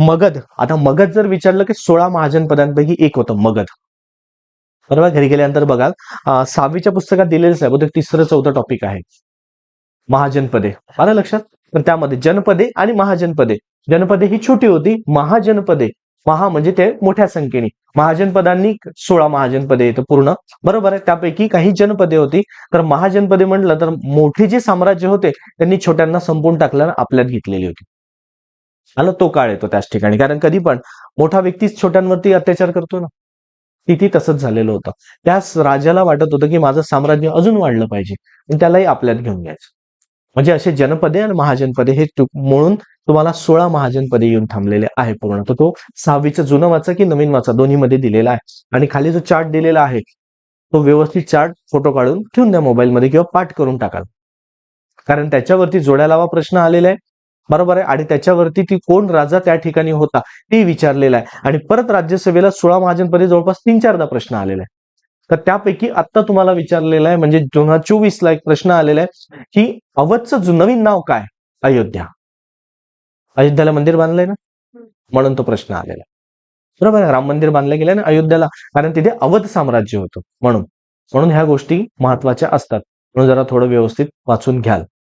मगध. आता मगध जर विचारलं की 16 महाजनपदांपैकी एक होतं मगध. बरोबर. घरी गेल्यानंतर बघाल 6वीच्या पुस्तकात दिलेलंच आहे, बहुतेक 3-4 टॉपिक आहे महाजनपदे. आलं लक्षात. तर त्यामध्ये जनपदे आणि महाजनपदे. जनपदे ही छोटी होती, महाजनपदे महा म्हणजे ते मोठ्या संख्येने, महाजनपदांनी 16 महाजनपदे येतं पूर्ण. बरोबर आहे. त्यापैकी काही जनपदे होती. तर महाजनपदे म्हटलं तर मोठे जे साम्राज्य होते त्यांनी छोट्यांना संपवून टाकल्यानं आपल्यात घेतलेली होती. आलं. तो काळ येतो त्याच ठिकाणी, कारण कधी पण मोठा व्यक्तीच छोट्यांवरती अत्याचार करतो ना, तिथे तसंच झालेलं होतं. त्याच राजाला वाटत होतं की माझं साम्राज्य अजून वाढलं पाहिजे आणि त्यालाही आपल्यात घेऊन घ्यायचं. म्हणजे असे जनपदे आणि महाजनपदे हे म्हणून तुम्हाला 16 महाजनपदे येऊन थांबलेले आहे पूर्ण. तर तो 6वीचं जुनं वाचा की नवीन वाचा दोन्ही मध्ये दिलेला आहे. आणि खाली जो चार्ट दिलेला आहे तो व्यवस्थित चार्ट फोटो काढून ठेवून द्या मोबाईलमध्ये किंवा पाठ करून टाकाल, कारण त्याच्यावरती जोड्या लावा प्रश्न आलेला आहे. बरोबर आहे. आणि त्याच्यावरती ती कोण राजा त्या ठिकाणी होता ते विचारलेलं आहे. आणि परत राज्यसभेला 16 महाजनपदे जवळपास 3-4दा प्रश्न आलेला आहे. तर त्यापैकी आता तुम्हाला विचारलेलं आहे, म्हणजे 2024ला एक प्रश्न आलेला आहे की अवधचं नवीन नाव काय? अयोध्या. अयोध्याला मंदिर बांधलंय ना, म्हणून तो प्रश्न आलेला. बरोबर आहे. राम मंदिर बांधलं गेलं ना अयोध्याला, कारण तिथे अवध साम्राज्य होतं म्हणून. म्हणून ह्या गोष्टी महत्वाच्या असतात, म्हणून जरा थोडं व्यवस्थित वाचून घ्याल.